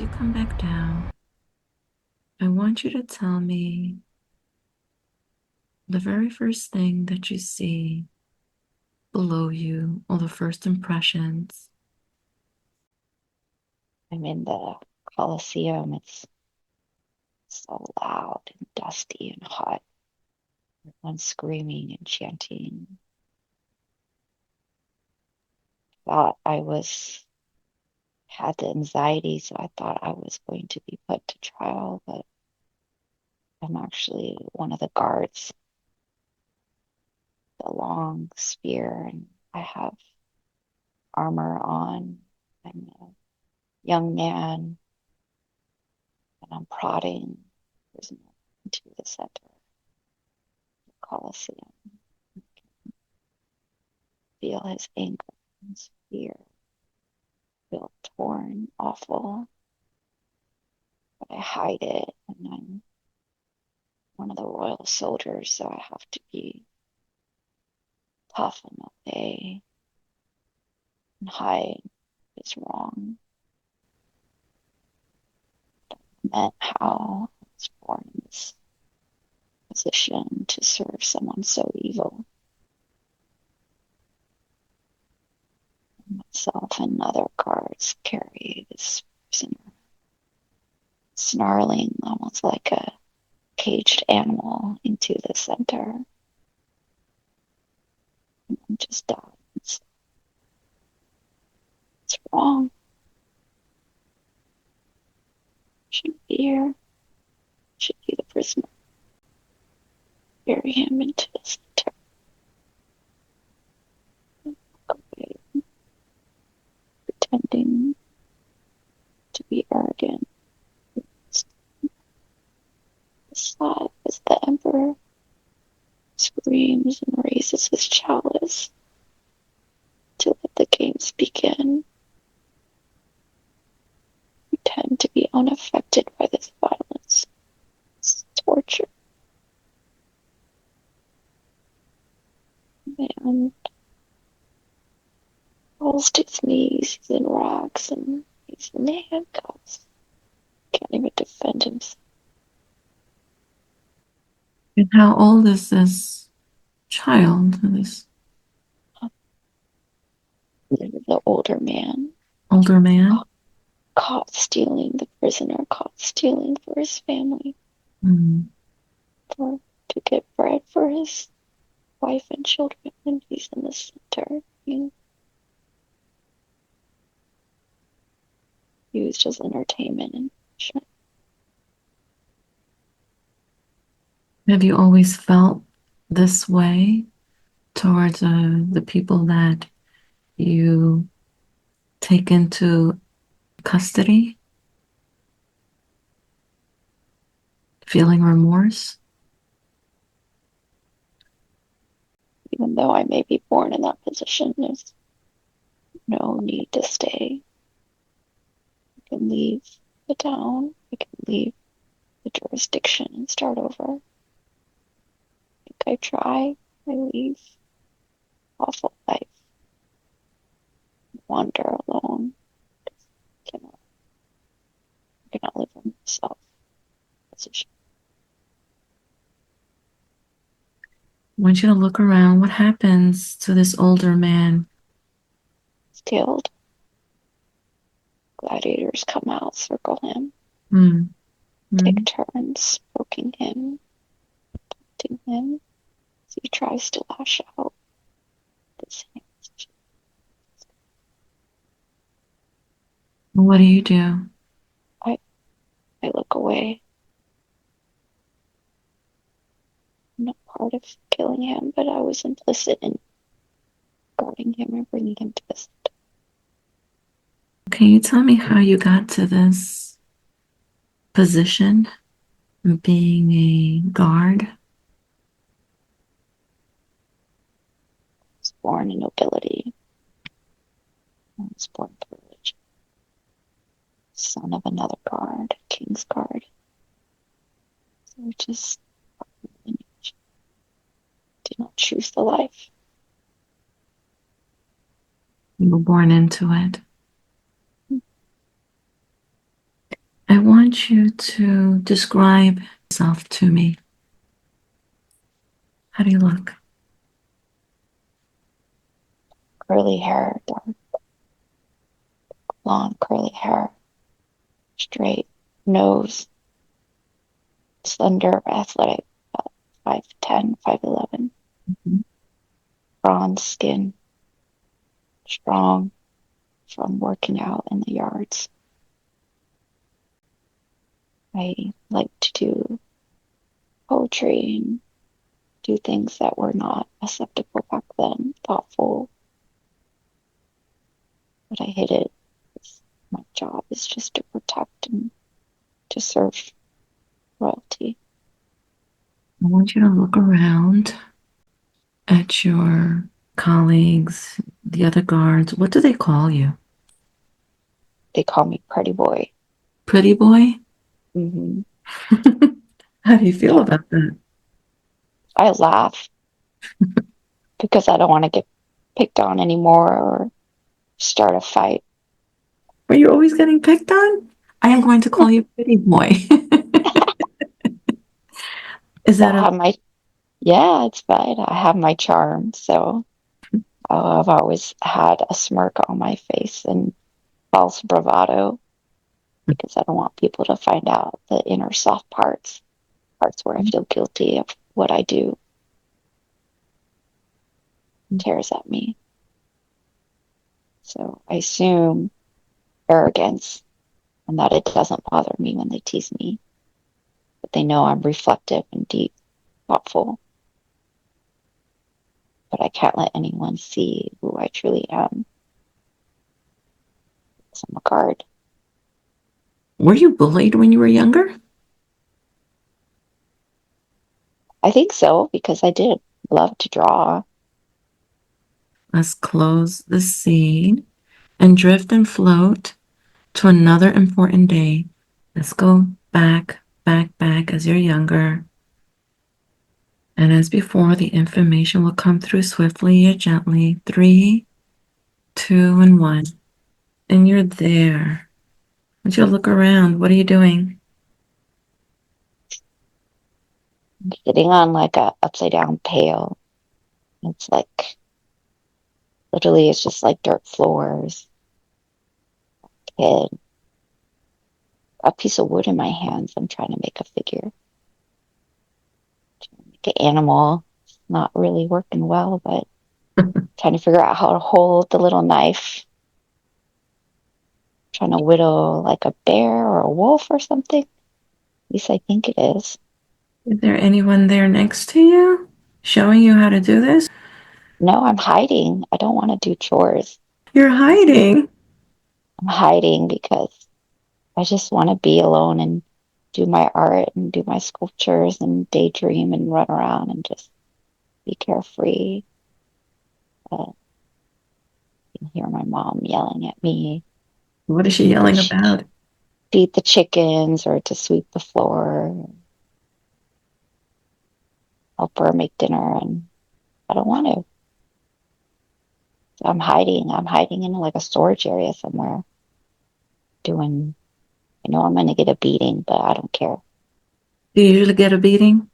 you come back down, I want you to tell me the very first thing that you see below you, all the first impressions. I'm in the Coliseum. It's so loud and dusty and hot. Everyone's screaming and chanting. Thought I was had the anxiety, so I thought I was going to be put to trial, but I'm actually one of the guards, the long spear, and I have armor on. I'm a young man, and I'm prodding the prisoner into the center of the Coliseum. Feel his anger, his fear, feel torn, awful, but I hide it, and I'm one of the royal soldiers, so I have to be tough and obey and hide is wrong. Meant how I was born in this position to serve someone so evil. Myself and other guards carry this prisoner, snarling almost like a caged animal into the center. And I'm just dying. It's wrong. Shouldn't be here. Should be the prisoner. Bury him into the center. Away, pretending to be arrogant. Aside as the emperor screams and raises his chalice to let the games begin. Pretend to be unaffected by this violence. It's torture. Man falls to his knees, he's in rags and he's in handcuffs. Can't even defend himself. And how old is this child, this The older man older man? caught stealing, the prisoner caught stealing for his family, Mm. for to get bread for his wife and children, and he's in the center being used as entertainment and punishment. Have you always felt this way towards the people that you take into custody, feeling remorse? Even though I may be born in that position, there's no need to stay. I can leave the town, I can leave the jurisdiction and start over. I try, I leave awful life, wander alone. Cannot, cannot live for myself. Position I want you to look around. What happens to this older man? killed. Gladiators come out, circle him, Mm. take Mm. turns poking him, hitting him as he tries to lash out. This What do you do? I, I look away. I'm not part of killing him, but I was implicit in guarding him and bringing him to this. Can you tell me how you got to this position, being a guard? I was born in nobility. I was born privileged. Son of another guard, king's guard. So I just did not choose the life. You were born into it. want you to describe yourself to me. How do you look? Curly hair, dark, long curly hair, straight nose, slender, athletic, about 5'10", 5'11", Mhm. bronze skin, strong from working out in the yards. I like to do poetry and do things that were not acceptable back then, thoughtful, but I hid it. My job is just to protect and to serve royalty. I want you to look around at your colleagues, the other guards. What do they call you? They call me Pretty Boy. Pretty boy? Hmm. How do you feel Yeah, about that? I laugh because I don't want to get picked on anymore or start a fight. Are you always getting picked on? I am going to call you pretty boy. Is I that a have my, yeah, it's fine. I have my charm. So I've always had a smirk on my face and false bravado because I don't want people to find out the inner soft parts, parts where I feel guilty of what I do, tears at me. So I assume arrogance and that it doesn't bother me when they tease me, but they know I'm reflective and deep, thoughtful, but I can't let anyone see who I truly am. So I'm a guard. Were you bullied when you were younger? I think so because I did love to draw. Let's close the scene and drift and float to another important day. Let's go back, back, back as you're younger. And as before, the information will come through swiftly or gently. Three, two, and one. And you're there. I want you to look around. What are you doing? Sitting on like a upside down pail. It's like literally it's just like dirt floors. Kid, a piece of wood in my hands. I'm trying to make a figure, make an animal. It's not really working well, but trying to figure out how to hold the little knife. Trying to whittle like a bear or a wolf or something. At least I think it is. Is there anyone there next to you showing you how to do this? No, I'm hiding. I don't want to do chores. You're hiding. I'm hiding because I just want to be alone and do my art and do my sculptures and daydream and run around and just be carefree. I can hear my mom yelling at me What is to she yelling about? feed the chickens or to sweep the floor, help her make dinner, and I don't want to. So I'm hiding. I'm hiding in like a storage area somewhere, doing. I know I'm gonna get a beating, but I don't care. Do you usually get a beating?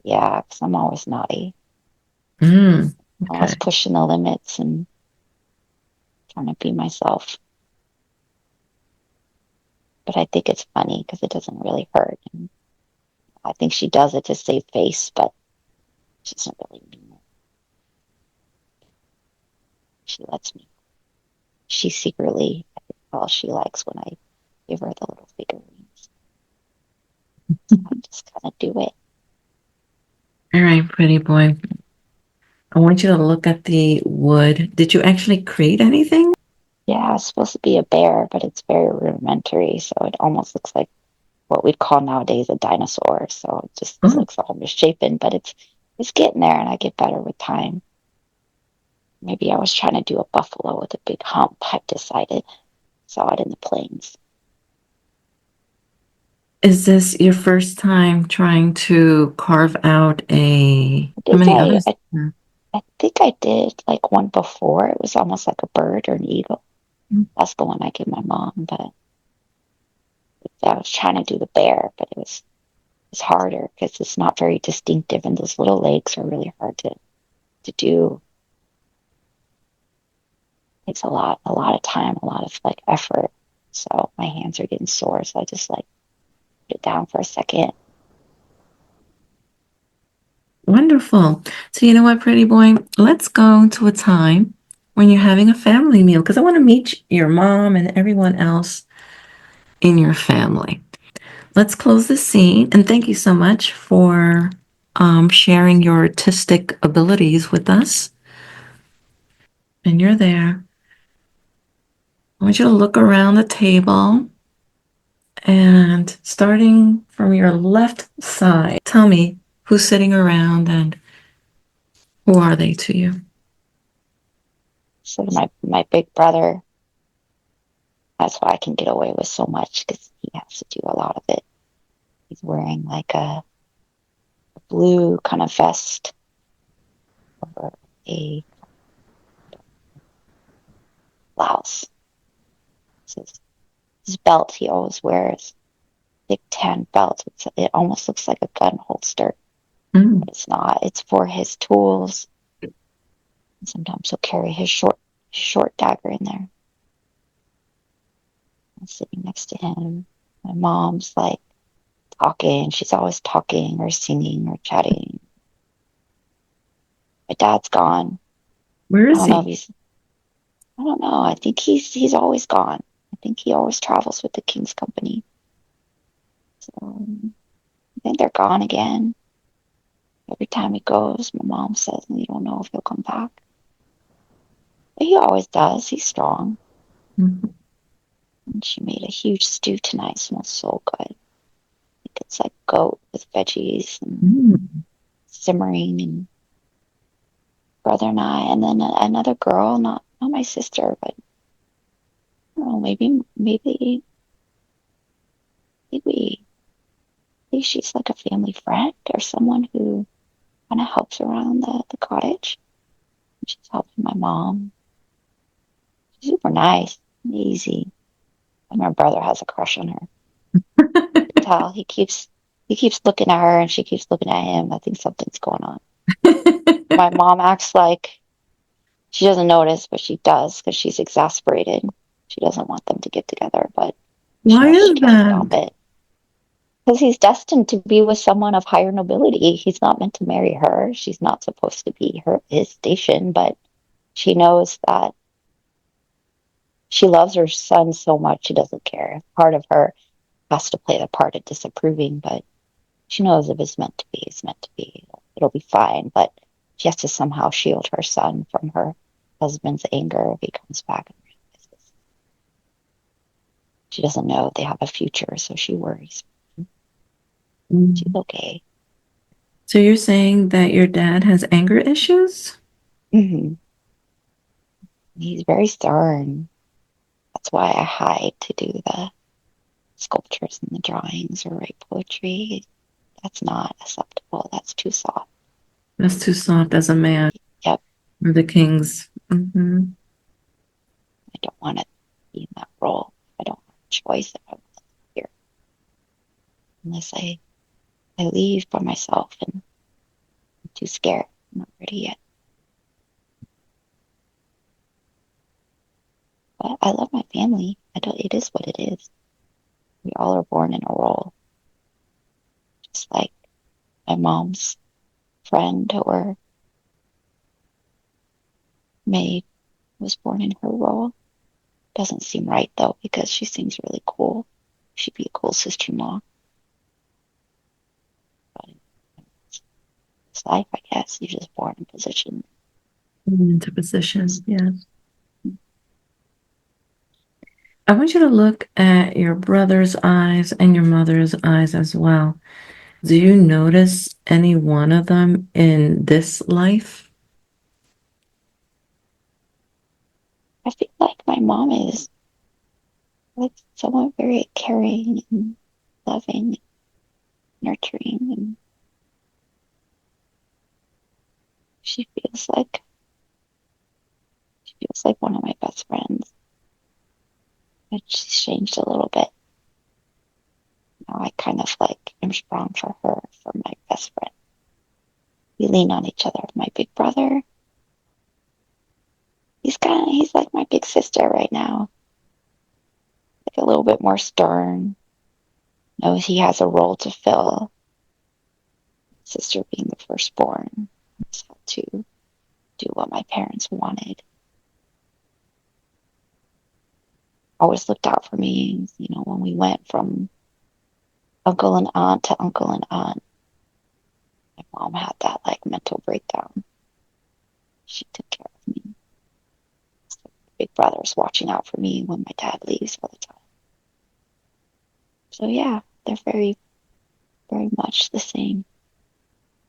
Yeah, because I'm always naughty. I was Okay. pushing the limits and trying to be myself. But I think it's funny because it doesn't really hurt. And I think she does it to save face, but she doesn't really mean it. She lets me. She secretly, I think all she likes when I give her the little figurines. So I just kind of do it. All right, pretty boy. I want you to look at the wood. Did you actually create anything? Yeah, it's supposed to be a bear, but it's very rudimentary. So it almost looks like what we'd call nowadays a dinosaur. So it just Oh, looks all misshapen, but it's getting there and I get better with time. Maybe I was trying to do a buffalo with a big hump, I've decided. Saw it in the plains. is this your first time trying to carve out a? I How think many I, others? I I think I did like one before. It was almost like a bird or an eagle. That's the one I gave my mom, but So I was trying to do the bear, but it's harder because it's not very distinctive, and those little legs are really hard to do. It takes a lot of time, a lot of like effort. So my hands are getting sore, so I just like put it down for a second. Wonderful. So, you know what, pretty boy? Let's go to a time when you're having a family meal because I want to meet your mom and everyone else in your family. Let's close the scene. And thank you so much for sharing your artistic abilities with us. And you're there. I want you to look around the table and starting from your left side, tell me who's sitting around and who are they to you? So my big brother, that's why I can get away with so much because he has to do a lot of it. He's wearing like a blue kind of vest over a blouse. So his belt he always wears, thick tan belt. It almost looks like a gun holster, Mm, but it's not. It's for his tools. And sometimes he'll carry his short dagger in there. I'm sitting next to him. My mom's like talking. She's always talking or singing or chatting. My dad's gone. where I is don't know if he? he's. I don't know. I think he's always gone. I think he always travels with the King's Company. So I think they're gone again. Every time he goes, my mom says, "You don't know if he'll come back." But he always does. He's strong. Mhm. And she made a huge stew tonight. It smells so good. I think it's like goat with veggies and Mm. simmering and brother and I, and then another girl, not my sister, but I don't know, maybe maybe she's like a family friend or someone who kind of helps around the cottage. She's helping my mom. She's super nice, easy. And my brother has a crush on her. Tell he keeps looking at her and she keeps looking at him. I think something's going on. My mom acts like she doesn't notice, but she does because she's exasperated. She doesn't want them to get together, but she Why knows she is can't stop that? it. Because he's destined to be with someone of higher nobility. He's not meant to marry her. She's not supposed to be his station, but she knows that she loves her son so much she doesn't care. Part of her has to play the part of disapproving, but she knows if it's meant to be, it's meant to be. It'll be fine. But she has to somehow shield her son from her husband's anger if he comes back and realizes she doesn't know they have a future, so she worries. She's Mm. okay. So you're saying that your dad has anger issues? Hmm. He's very stern. That's why I hide to do the sculptures and the drawings or write poetry. That's not acceptable. That's too soft. That's too soft as a man. Yep, Or the kings. Hmm. I don't want to be in that role. I don't have a choice if I want to here unless I leave by myself and I'm too scared. I'm not ready yet. But I love my family. I don't. It is what it is. We all are born in a role. Just like my mom's friend or maid was born in her role. Doesn't seem right though because she seems really cool. She'd be a cool sister-in-law. But it's life, I guess. You're just born in position. Into position. Yeah. I want you to look at your brother's eyes and your mother's eyes as well. Do you notice any one of them in this life? I feel like my mom is like someone very caring and loving, nurturing, and she feels like one of my best friends. But she's changed a little bit. Now I kind of like am strong for her, for my best friend. We lean on each other. My big brother, he's like my big sister right now. Like a little bit more stern. Knows he has a role to fill. Sister being the firstborn, has had to do what my parents wanted. Always looked out for me. You know, when we went from uncle and aunt to uncle and aunt, my mom had that like mental breakdown. She took care of me. So big brother's watching out for me when my dad leaves all the time. So yeah, they're very, very much the same.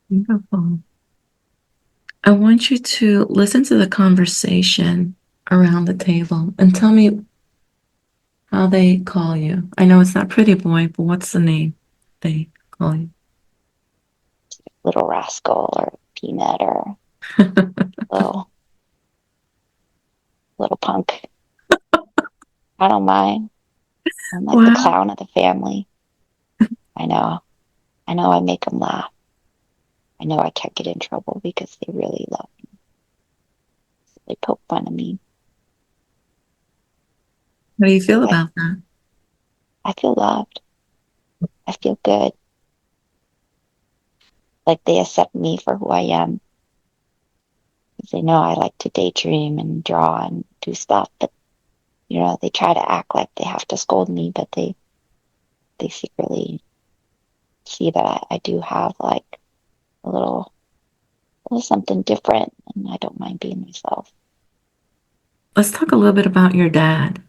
Beautiful. I want you to listen to the conversation around the table and tell me how they call you. I know it's not pretty boy, but what's the name they call you? Little rascal or peanut or little little punk. I don't mind. I'm like the Wow. clown of the family. I know. I know I make them laugh. I know I can't get in trouble because they really love me. They poke fun of me. How do you feel Like about that? I feel loved. I feel good. Like they accept me for who I am. Because they know I like to daydream and draw and do stuff. But you know, they try to act like they have to scold me, but they secretly see that I do have like a little something different, and I don't mind being myself. Let's talk a little bit about your dad.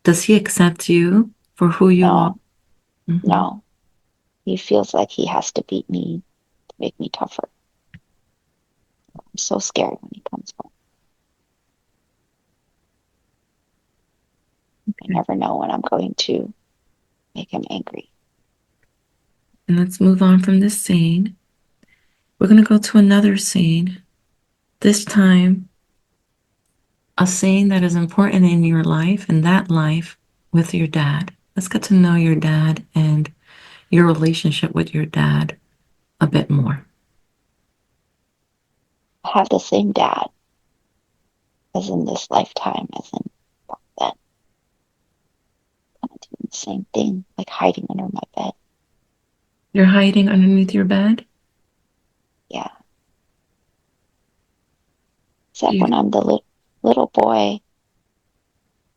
Does he accept you for who you are? No, Hmm. no, he feels like he has to beat me to make me tougher. I'm so scared when he comes home. I Okay. never know when I'm going to make him angry. And let's move on from this scene. We're going to go to another scene. This time, a scene that is important in your life and that life with your dad. Let's get to know your dad and your relationship with your dad a bit more. I have the same dad as in this lifetime as in back then. Kind of doing the same thing, like hiding under my bed. You're hiding underneath your bed? Yeah. Except You, when I'm the little boy,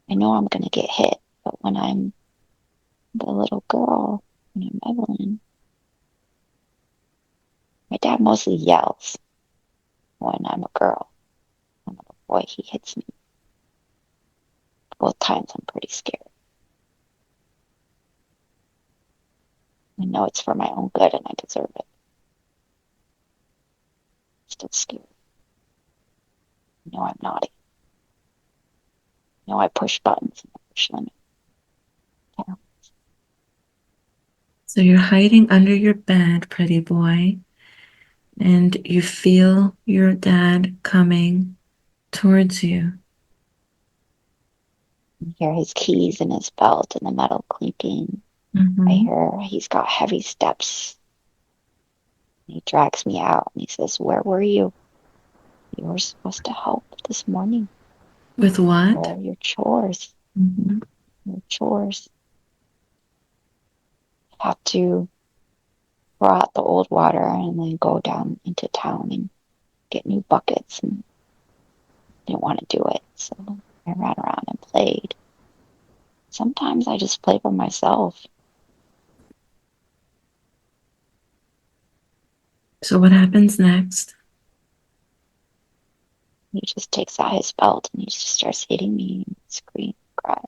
I know I'm going to get hit. But when I'm the little girl, when I'm Evelyn, my dad mostly yells. When I'm a girl, when I'm a boy, he hits me. Both times I'm pretty scared. I know it's for my own good and I deserve it. I'm still scared. I know I'm naughty. I know I push buttons and I push limits. Yeah. so you're hiding under your bed, pretty boy, and you feel your dad coming towards you. I hear his keys in his belt and the metal clinking. I Hmm. hear he's got heavy steps. He drags me out and he says, "Where were you? You were supposed to help this morning. With what? Where are your chores? Hmm. Your chores. Have to pour out the old water and then go down into town and get new buckets and didn't want to do it. So I ran around and played. Sometimes I just play by myself. So what happens next? He just takes out his belt and he just starts hitting me and scream, cry.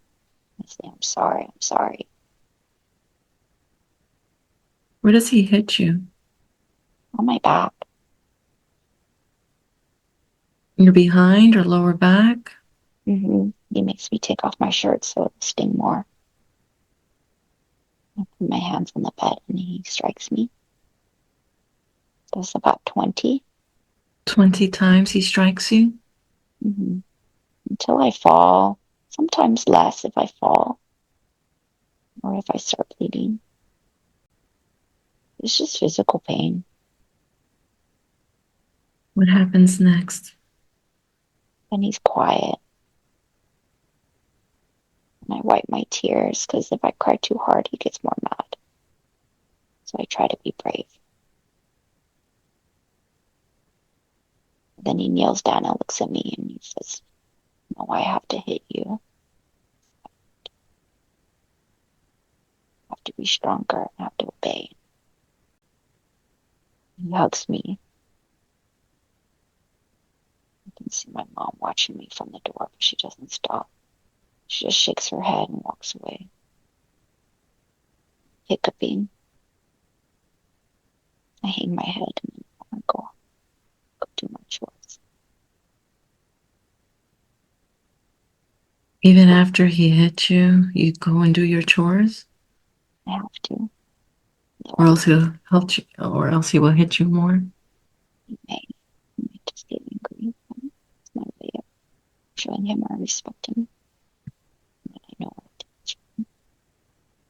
I say, I'm sorry, I'm sorry. Where does he hit you? On my back. Your behind or lower back? He makes me take off my shirt so it'll sting more. I put my hands on the bed and he strikes me. Does about 20. 20 times he strikes you? hmm Until I fall. Sometimes less if I fall or if I start bleeding. It's just physical pain. What happens next? And he's quiet. And I wipe my tears because if I cry too hard, he gets more mad. So I try to be brave. Then he kneels down and looks at me and he says, "No, I have to hit you. I have to be stronger. I have to obey." He hugs me. I can see my mom watching me from the door, but she doesn't stop. She just shakes her head and walks away, hiccuping. I hang my head and I go do my chores. Even after he hit you, you go and do your chores, I have to. or Otherwise, else he'll help you, or else he will hit you more. he may just get angry. It's my way of showing him I respect him. And I know it.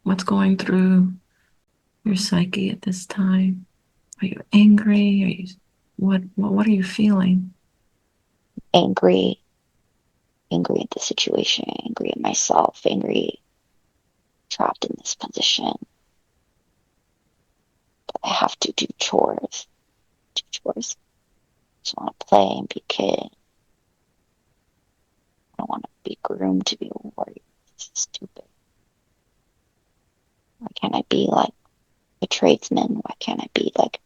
What's going through your psyche at this time? Are you angry? Are you what are you feeling? Angry, angry at the situation, angry at myself, angry trapped in this position. But I have to do chores. Do chores. I just want to play and be a kid. I don't want to be groomed to be a warrior. This is stupid. Why can't I be like a tradesman? Why can't I be like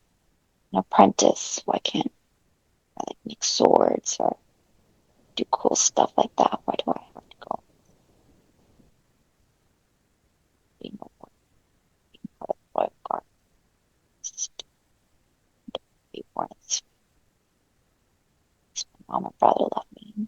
an apprentice? Why can't I like make swords or do cool stuff like that? Why do I have to go being a warrior, being part of the royal guard? This is stupid. Be born in this place. My mom and brother left me.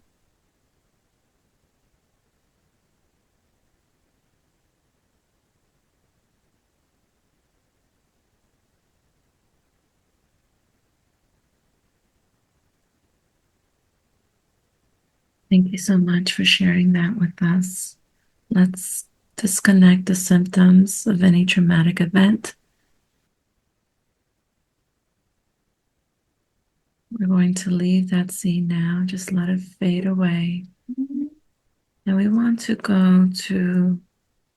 Thank you so much for sharing that with us. Let's disconnect the symptoms of any traumatic event. We're going to leave that scene now, just let it fade away. And we want to go to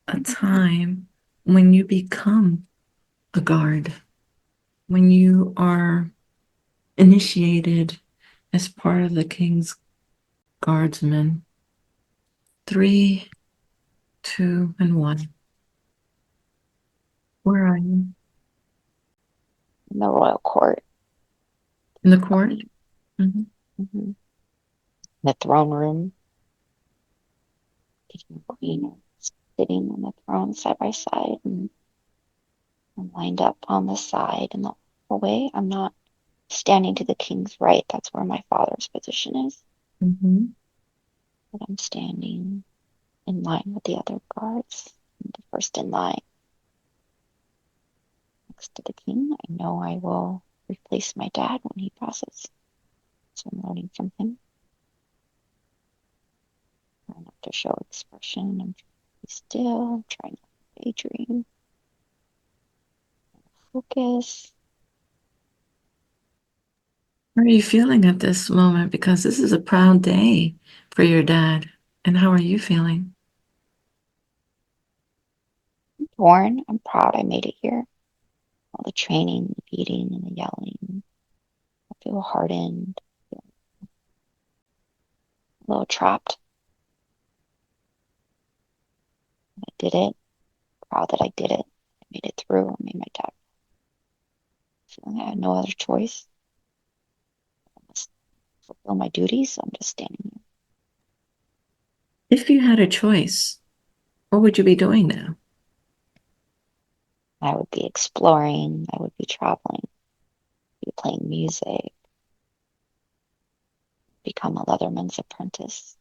a time when you become a guard, when you are initiated as part of the king's guardsmen. Three, two, and one. Where are you? In the royal court. In the court? Mhm. Mm-hmm. The throne room. King and queen are sitting on the throne side by side, and I'm lined up on the side in the hallway. I'm not standing to the king's right. That's where my father's position is. Mhm. But I'm standing in line with the other guards. I'm the first in line next to the king. I know I will replace my dad when he passes. So I'm learning from him. Trying not to show expression. I'm trying to be still. I'm trying not to daydream. Focus. How are you feeling at this moment? Because this is a proud day for your dad. And how are you feeling? I'm torn. I'm proud I made it here. All the training, the beating, and the yelling. I feel hardened, a little trapped. I did it. Proud that I did it. I made it through. I made my dad feeling I had no other choice. I must fulfill my duties. So I'm just standing here. If you had a choice, what would you be doing now? I would be exploring. I would be traveling, be playing music, become a leatherman's apprentice.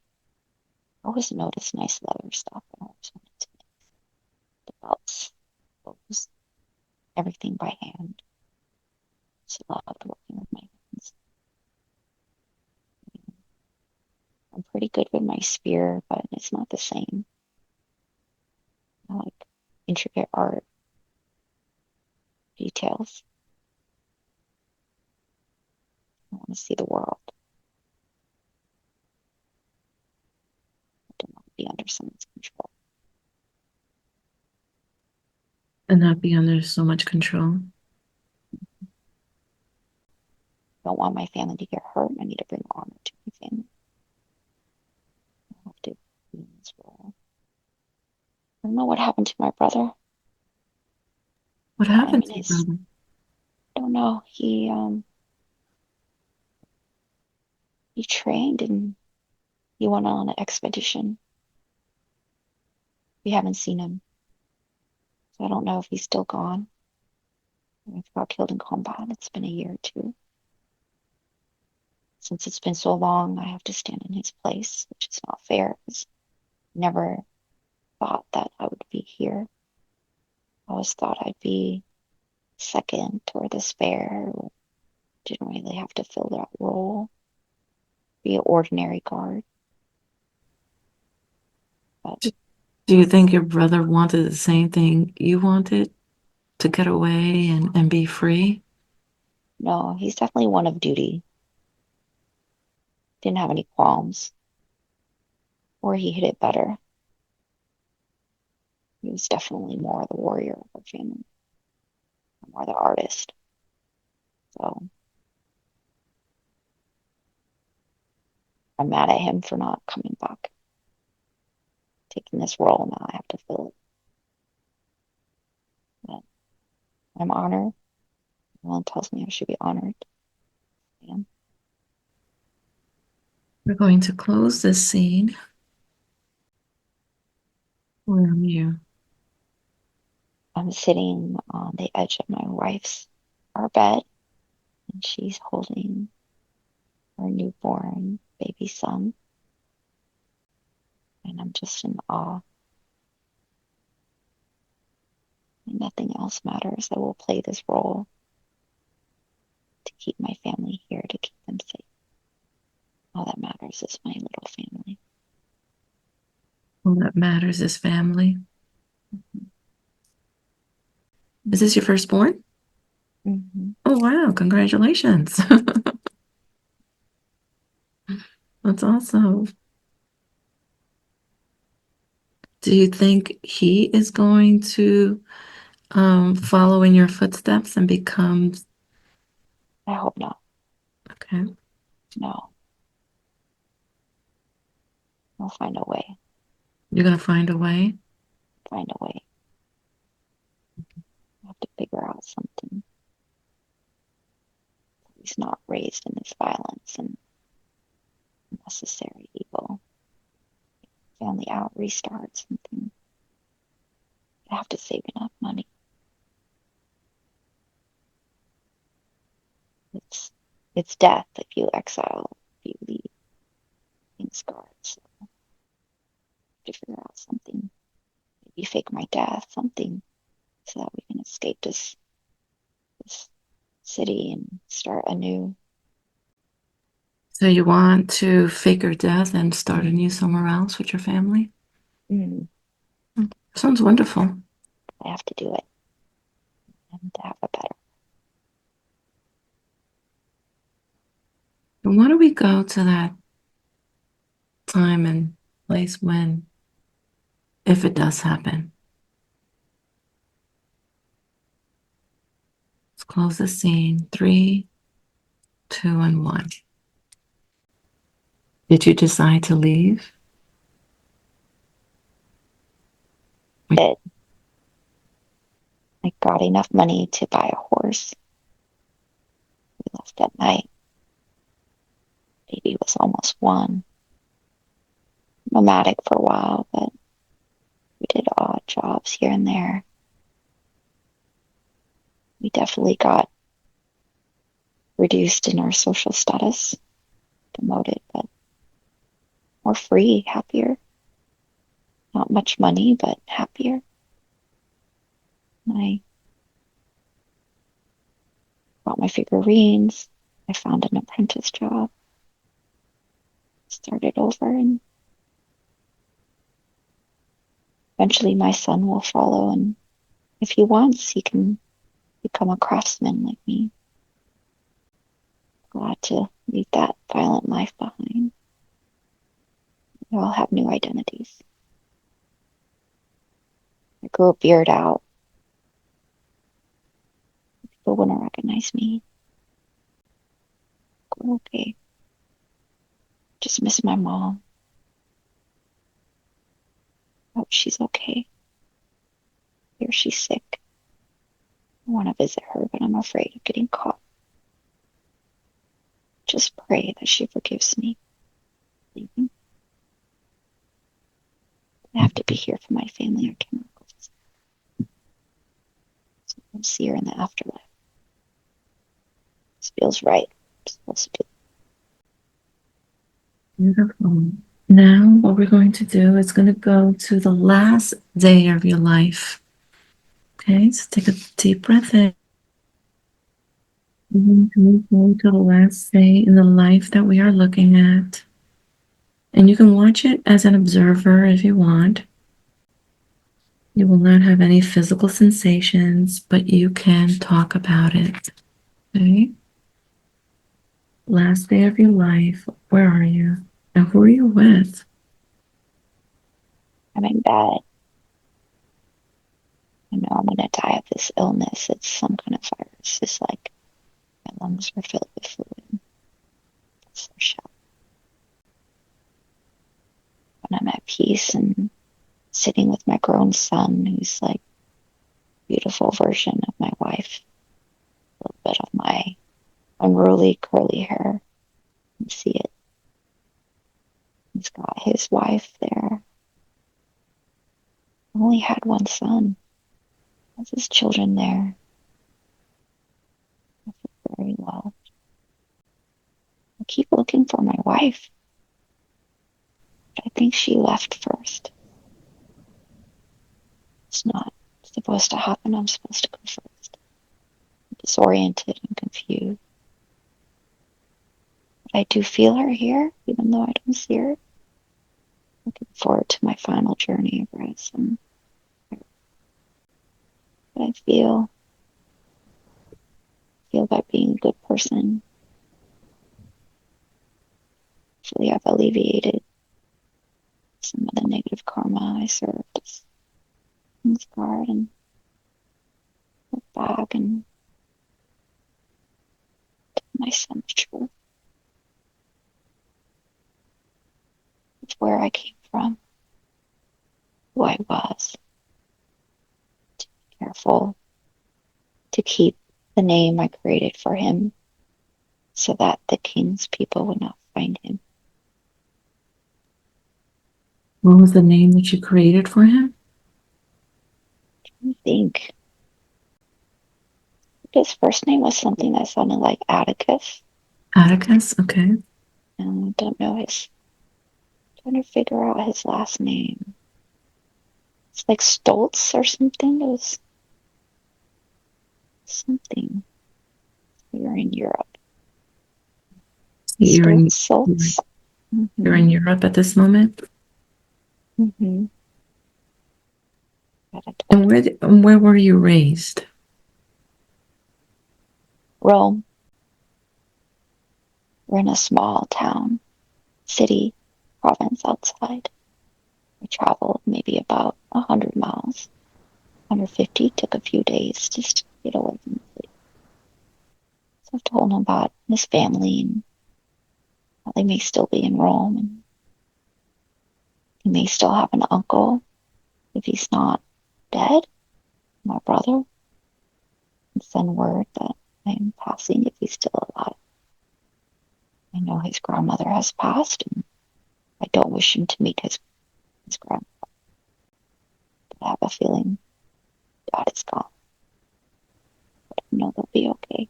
I always noticed nice leather stuff. I always wanted to make the belts, bows, everything by hand. Just loved working with my hands. I'm pretty good with my spear, but it's not the same. I like intricate art, details. I want to see the world. I don't want to be under someone's control. And not be under so much control. I don't want my family to get hurt. I need to bring honor to my family. I have to be in this role. I don't know what happened to my brother. What Got him happened in to your his, brother? I don't know. He trained and he went on an expedition. We haven't seen him. So I don't know if he's still gone. If he got killed in combat. It's been a year or two. Since it's been so long, I have to stand in his place, which is not fair because I never thought that I would be here. I always thought I'd be second or the spare. Didn't really have to fill that role, be an ordinary guard. But Do you think your brother wanted the same thing you wanted to get away and be free? no, he's definitely one of duty. Didn't have any qualms, or he hit it better. He was definitely more the warrior of our family, more the artist. So I'm mad at him for not coming back, taking this role. Now I have to fill it. But I'm honored. Everyone tells me I should be honored. I am. We're going to close this scene. Where are you? I'm sitting on the edge of my wife's our bed, and she's holding her newborn baby son, and I'm just in awe. And nothing else matters. I will play this role to keep my family here, to keep them safe. All that matters is my little family. All that matters is family. Is this your firstborn? Mm-hmm. Oh, wow. Congratulations. That's awesome. Do you think he is going to follow in your footsteps and become I hope not. okay? No, I'll find a way. You're gonna find a way. Find a way. I have to figure out something. He's not raised in this violence and unnecessary evil. Family out, restart something. I have to save enough money. It's it's death if you exile, if you leave in scars. So I have to figure out something. Maybe fake my death, something, so that we can escape this city and start anew. So you want to fake your death and start anew somewhere else with your family? Mm, Sounds wonderful. I have to do it and to have a better. And why don't we go to that time and place when, if it does happen, let's close the scene. Three, two, and one. Did you decide to leave? It. I got enough money to buy a horse. We left at night. Baby was almost one. Nomadic for a while, but we did odd jobs here and there. We definitely got reduced in our social status, demoted, but more free, happier. Not much money, but happier. I bought my figurines. I found an apprentice job, started over, and eventually my son will follow. And if he wants, he can become a craftsman like me. Glad to leave that violent life behind. We all have new identities. I grew a beard out. People wouldn't recognize me. Okay. Just miss my mom. Hope she's okay. Here she's sick. I want to visit her, but I'm afraid of getting caught. Just pray that she forgives me. Leaving. I have to be here for my family. I cannot go visit. So I'll see her in the afterlife. This feels right. I'm supposed to do. Beautiful. Now, what we're going to do is going to go to the last day of your life. Okay, so take a deep breath in. We're going to go to the last day in the life that we are looking at. And you can watch it as an observer if you want. You will not have any physical sensations, but you can talk about it. Okay? Last day of your life. Where are you? And who are you with? I'm in bed. I know I'm going to die of this illness. It's some kind of virus. It's like my lungs are filled with fluid. It's their shell. When I'm at peace and sitting with my grown son, who's like a beautiful version of my wife, a little bit of my unruly curly hair. You see it. He's got his wife there. I only had one son. Has his children there. I feel very well. I keep looking for my wife, but I think she left first. It's not supposed to happen. I'm supposed to go first. I'm disoriented and confused. But I do feel her here, even though I don't see her. Looking forward to my final journey of rest. And I feel by being a good person. Hopefully I've alleviated some of the negative karma I served as guard and look back and my son's truth. It's where I came from, who I was. To be careful to keep the name I created for him so that the king's people would not find him. What was the name that you created for him? I think his first name was something that sounded like Atticus. Atticus? Okay. And I don't know trying to figure out his last name. It's like Stoltz or something. It was something. We were in Europe. You're in, Stoltz, Stoltz. you're Mm-hmm. in Europe at this moment? Mm-hmm. But I told And him. where were you raised? Rome. We're in a small town, city, province outside. We traveled maybe about 100 miles. 150 took a few days just to get away from the city. So I've told him about his family and how they may still be in Rome and he may still have an uncle if he's not dead, my brother, and send word that I am passing if he's still alive. I know his grandmother has passed and I don't wish him to meet his grandmother, but I have a feeling Dad is gone. But I know they'll be okay.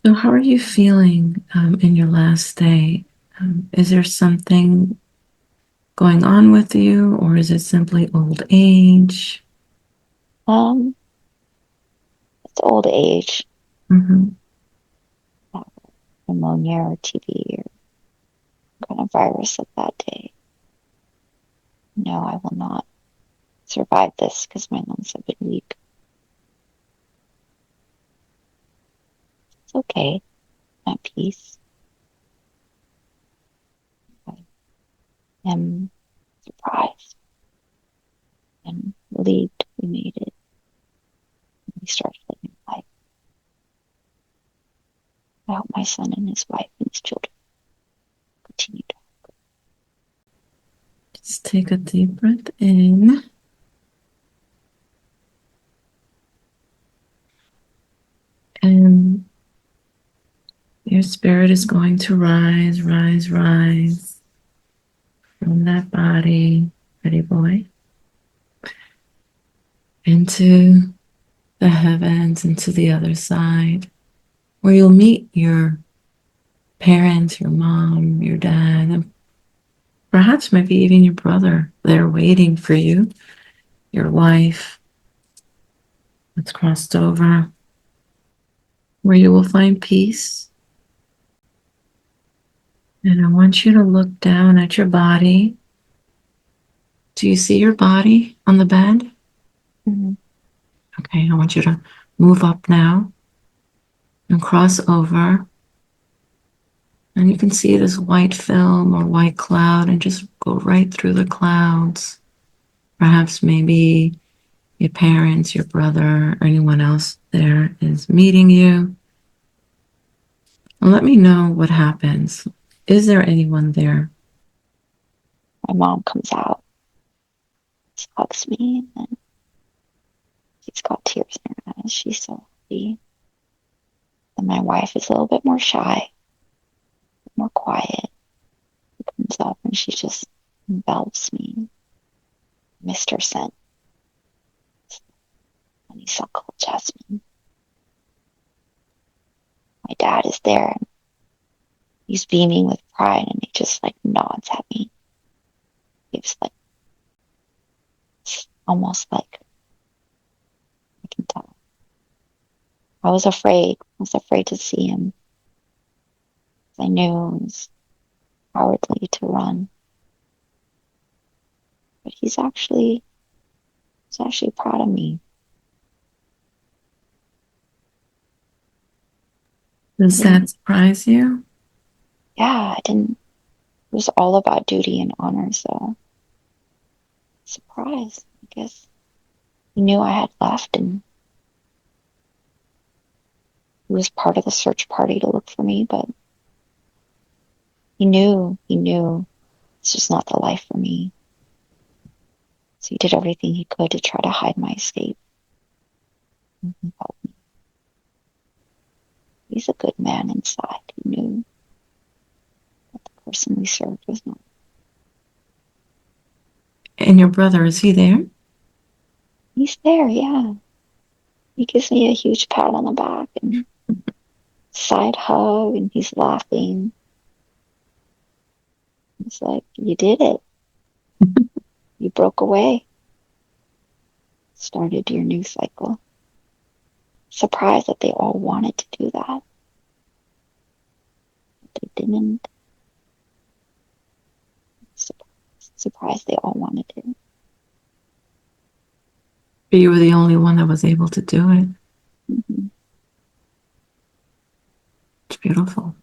So, how are you feeling in your last day? Is there something going on with you, or is it simply old age? Um, it's old age, Mm-hmm. pneumonia or TB or kind of virus of that day. No, I will not survive this because my lungs have been weak. It's okay. I'm at peace. I am surprised and relieved we made it. We started living life. I hope my son and his wife and his children continue to. Just take a deep breath in. And your spirit is going to rise, rise, rise from that body, ready boy, into the heavens, into the other side, where you'll meet your parents, your mom, your dad, and perhaps maybe even your brother. They're waiting for you, your wife that's crossed over, where you will find peace. And I want you to look down at your body. Do you see your body on the bed? Mhm. Okay, I want you to move up now and cross over. And you can see this white film or white cloud and just go right through the clouds. Perhaps maybe your parents, your brother, or anyone else there is meeting you. And let me know what happens. Is there anyone there? My mom comes out, hugs me, and she's got tears in her eyes. She's so happy. And my wife is a little bit more shy, more quiet. She comes up and she just envelops me. Missed her scent, honeysuckle, jasmine. My dad is there. He's beaming with pride and he just like nods at me. Gives like almost like I can tell. I was afraid. I was afraid to see him. I knew it was cowardly to run. But he's actually proud of me. I Does didn't that surprise you? yeah, I didn't it was all about duty and honor, so surprise, I guess. He knew I had left and he was part of the search party to look for me, but he knew it's just not the life for me. So he did everything he could to try to hide my escape. And he helped me. He's a good man inside. He knew that the person we served was not. And your brother, is he there? He's there, yeah. He gives me a huge pat on the back and side hug, and he's laughing. He's like, "You did it. You broke away. Started your new cycle." Surprised that they all wanted to do that. They didn't. Surprised they all wanted to. Or you were the only one that was able to do it? Mm-hmm. It's beautiful.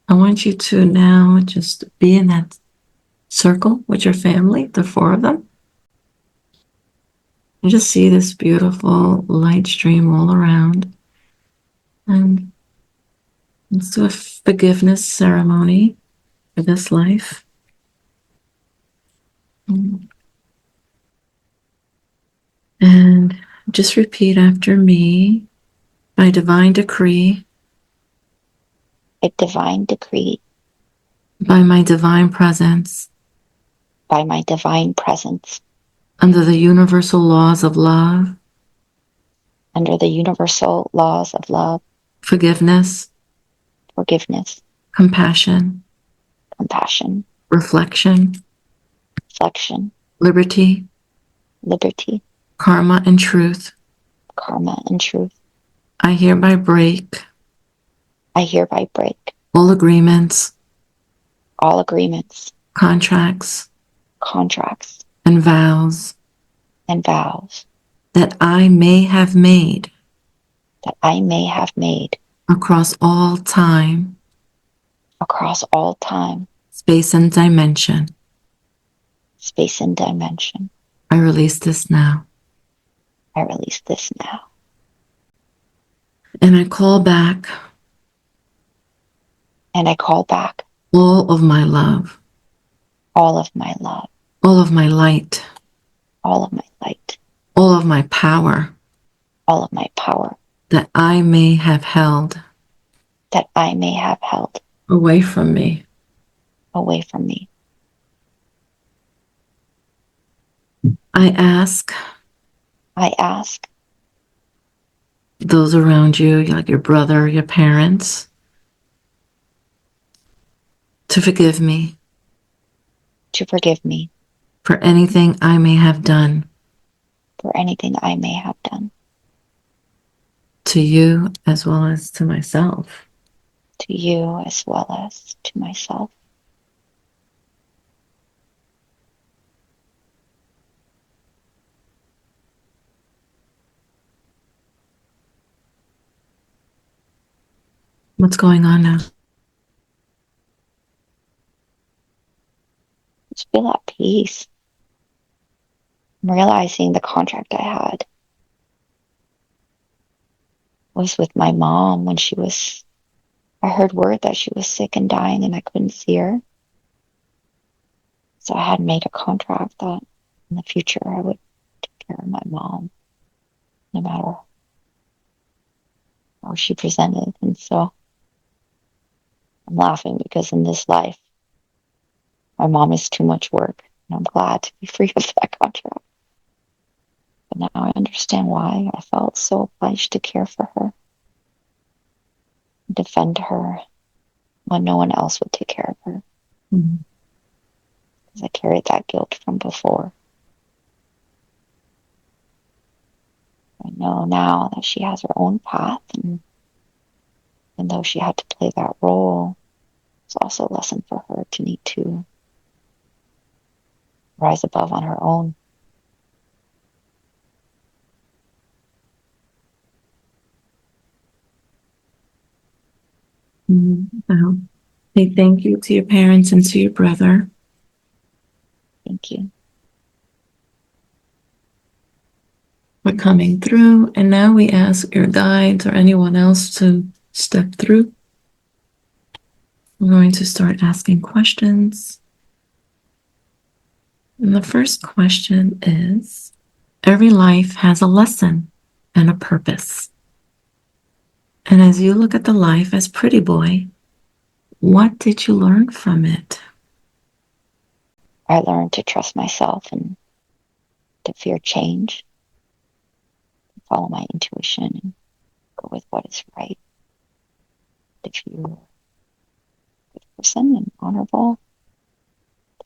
I want you to now just be in that circle with your family, the four of them, and just see this beautiful light stream all around. And let's do a forgiveness ceremony for this life. And just repeat after me. By divine decree, A divine decree, by my divine presence, by my divine presence, under the universal laws of love, under the universal laws of love, forgiveness, forgiveness, compassion, compassion, reflection, reflection, liberty, liberty, karma, and truth, karma, and truth. I hereby break I hereby break all agreements, all agreements, contracts, contracts, and vows and vows that I may have made that I may have made across all time, across all time, space, and dimension. space, and dimension. I release this now. I release this now. And I call back And I call back all of my love, all of my love, all of my light, all of my light, all of my power all of my power that I may have held that I may have held away from me. away from me. I ask I ask those around you, like your brother, your parents, to forgive me to forgive me for anything I may have done for anything I may have done to you as well as to myself. to you as well as to myself. What's going on now? Just feel at peace. I'm realizing the contract I had was with my mom when I heard word that she was sick and dying and I couldn't see her. So I had made a contract that in the future I would take care of my mom no matter how she presented. And so I'm laughing because in this life, my mom is too much work. And I'm glad to be free of that contract. But now I understand why I felt so obliged to care for her, defend her when no one else would take care of her. Mm-hmm. Because I carried that guilt from before. I know now that she has her own path, and though she had to play that role, it's also a lesson for her to need to rise above on her own. Well, say thank you to your parents and to your brother Thank you. for coming through. And now we ask your guides or anyone else to step through. We're going to start asking questions. And the first question is, every life has a lesson and a purpose. And as you look at the life as Pretty Boy, what did you learn from it? I learned to trust myself and to fear change, to follow my intuition and go with what is right. If you're a good person and honorable,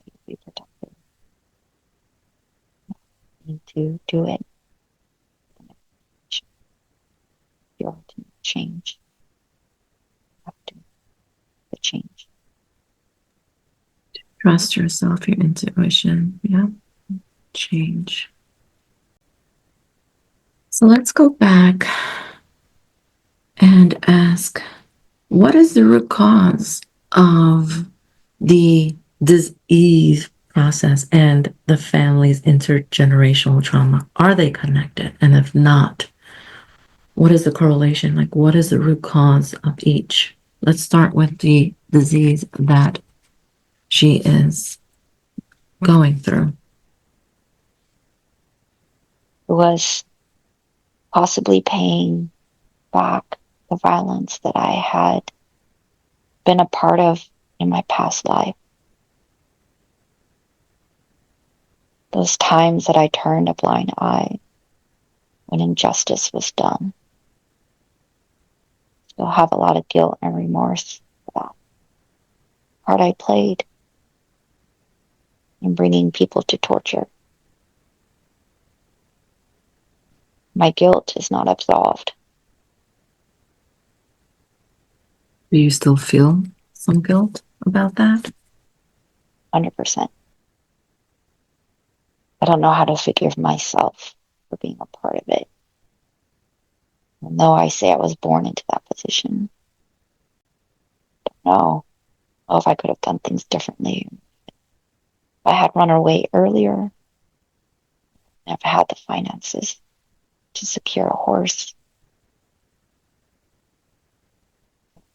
you be protected. You need to do it. If you're to change, you have to the change. Trust yourself, your intuition. Yeah, change. So let's go back and ask, what is the root cause of the disease process and the family's intergenerational trauma? Are they connected? And if not, what is the correlation? Like, what is the root cause of each? Let's start with the disease that she is going through. It was possibly paying back the violence that I had been a part of in my past life. Those times that I turned a blind eye when injustice was done. Still have a lot of guilt and remorse for that part I played in bringing people to torture. My guilt is not absolved. Do you still feel some guilt about that? 100%. I don't know how to forgive myself for being a part of it. Even though I say I was born into that position, no. Oh, if I could have done things differently. If I had run away earlier, never had the finances to secure a horse.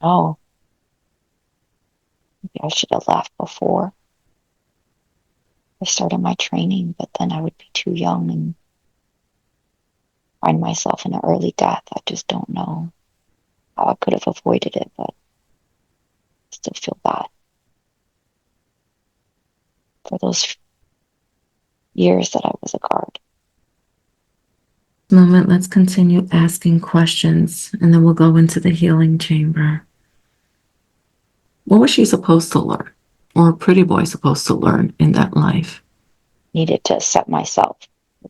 Oh, maybe I should have left before I started my training, but then I would be too young and find myself in an early death. I just don't know how I could have avoided it, but I still feel bad for those years that I was a guard. Moment, let's continue asking questions and then we'll go into the healing chamber. What was she supposed to learn? Or a pretty boy supposed to learn in that life? Needed to accept myself.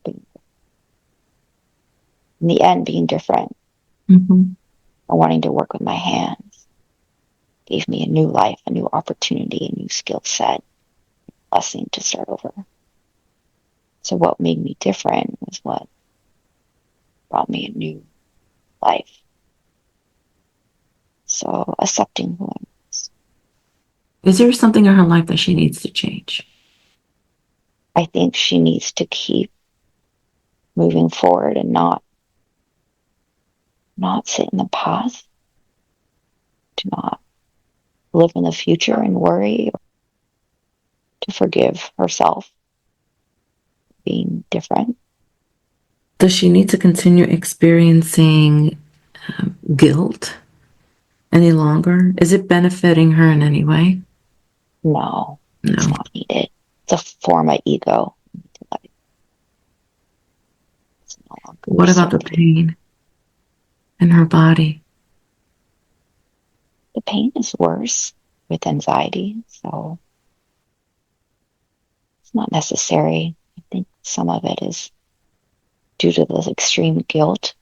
In the end, being different Mm-hmm. and wanting to work with my hands gave me a new life, a new opportunity, a new skill set, blessing to start over. So what made me different was what brought me a new life. So accepting who I was. Is there something in her life that she needs to change? I think she needs to keep moving forward and not sit in the past, to not live in the future and worry, or to forgive herself being different. Does she need to continue experiencing guilt any longer? Is it benefiting her in any way? No, it's No. not needed. It's a form of ego. It's no longer What about the served. pain in her body? The pain is worse with anxiety, so it's not necessary. I think some of it is due to the extreme guilt,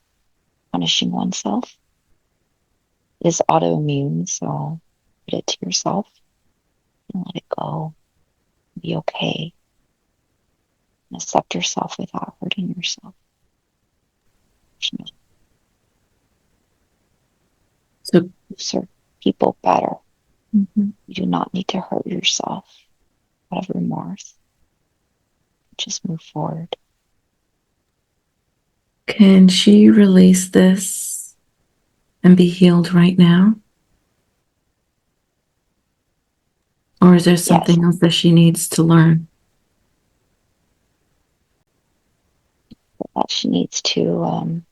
punishing oneself. It is autoimmune, so put it to yourself and let it go. Be okay and accept yourself without hurting yourself. You So, serve people better. mhm. You do not need to hurt yourself out of remorse. Just move forward. Can she release this and be healed right now? Or is there Yes, something else that she needs to learn? that she needs to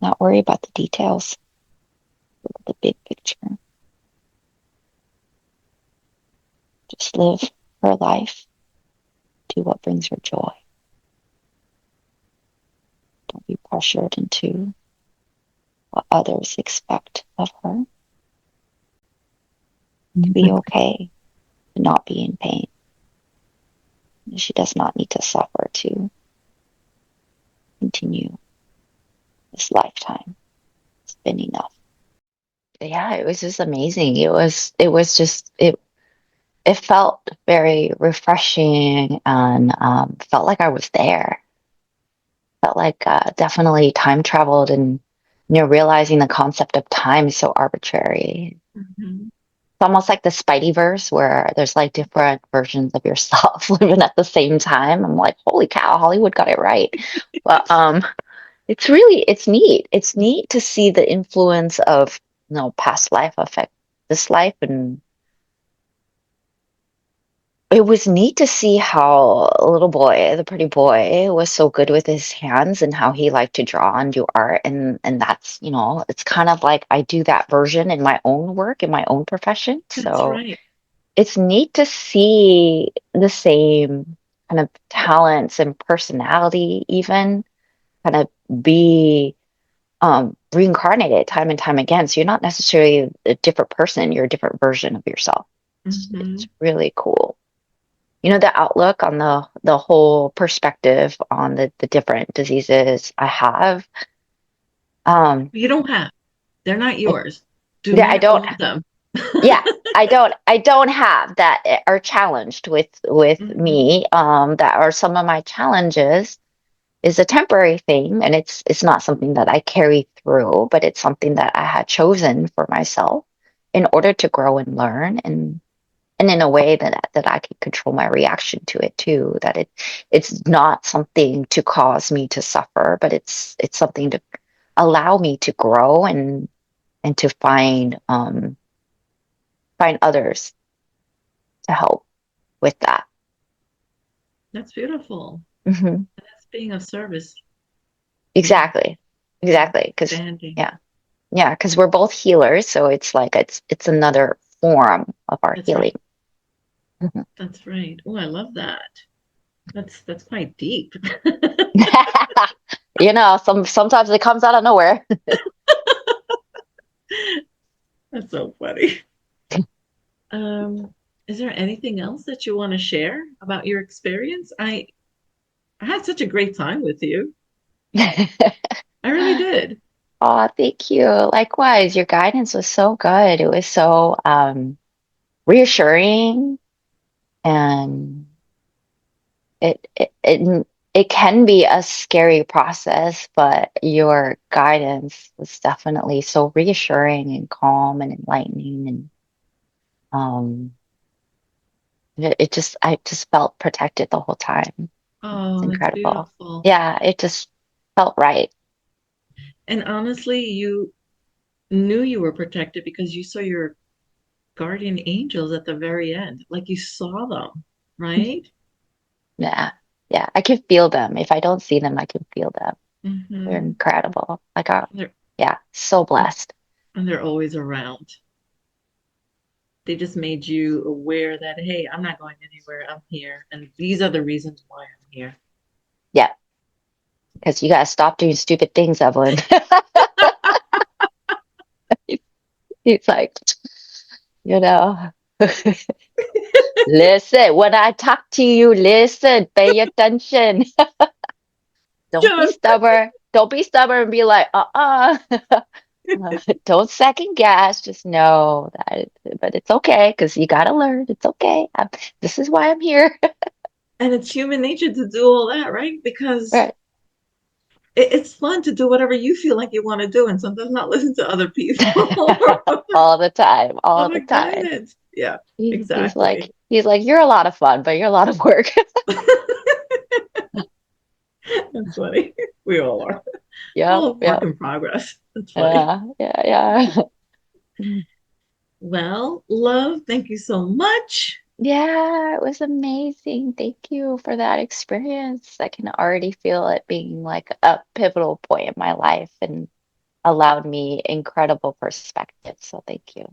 not worry about the details, look at the big picture. Just live her life, do what brings her joy. Don't be pressured into what others expect of her. To be Mhm. okay, to not be in pain. She does not need to suffer to continue this lifetime. It's been enough. Yeah, it was just amazing. It felt very refreshing and felt like I was there. Felt like definitely time traveled and realizing the concept of time is so arbitrary. Mhm. It's almost like the Spideyverse where there's like different versions of yourself living at the same time. I'm like, holy cow, Hollywood got it right. But it's neat. It's neat to see the influence of past life affect this life, and it was neat to see how a little boy, the pretty boy, was so good with his hands and how he liked to draw and do art. And that's, it's kind of like I do that version in my own work, in my own profession. That's So right. it's neat to see the same kind of talents and personality even kind of be reincarnated time and time again. So you're not necessarily a different person, you're a different version of yourself. It's Mhm. really cool. The outlook on the whole perspective on the different diseases I have. Um, You don't have. They're not I, yours. Do yeah, I not don't own them. Yeah, I don't have that are challenged with Hmm. me. That are some of my challenges is a temporary thing, and it's not something that I carry through, but it's something that I had chosen for myself in order to grow and learn, and in a way that I can control my reaction to it too. That it's not something to cause me to suffer, but it's something to allow me to grow and to find others to help with that. That's beautiful. Hmm. That's being of service. Yeah, Exactly. yeah. Exactly. Because Standing. yeah, yeah, because we're both healers, so it's like it's another form of our That's healing. right. Mhm. That's right. Oh, I love that. That's quite deep. Sometimes it comes out of nowhere. That's so funny. Um, is there anything else that you want to share about your experience? I had such a great time with you. I really did. Oh, thank you. Likewise, your guidance was so good. It was so reassuring, and it can be a scary process, but your guidance was definitely so reassuring and calm and enlightening, and um I just felt protected the whole time. It's Oh, that's incredible. beautiful. Yeah, it just felt right. And honestly, you knew you were protected because you saw your guardian angels at the very end. Like you saw them, right? Yeah. Yeah, I can feel them. If I don't see them, I can feel them. They're Hmm. incredible. They're, Yeah, so and, blessed. and they're always around. They just made you aware that, hey, I'm not going anywhere. I'm here. And these are the reasons why I'm here. Yeah, because you gotta stop doing stupid things, Evelyn. He's like, you know, listen, when I talk to you, listen, pay attention. Don't be Sure. stubborn. Don't be stubborn and be like, don't second guess. Just know that, but it's okay because you gotta learn. It's okay. This is why I'm here. And it's human nature to do all that, right? Because Right. it's fun to do whatever you feel like you want to do and sometimes not listen to other people or All the time, all the other time. guidance. Yeah, He's like, exactly. you're a lot of fun, but you're a lot of work. That's funny. We all are. Yep, All work yep. in progress. That's funny. Yeah, yeah, yeah. Well, love, thank you so much. Yeah, it was amazing. Thank you for that experience. I can already feel it being like a pivotal point in my life and allowed me incredible perspective. So thank you.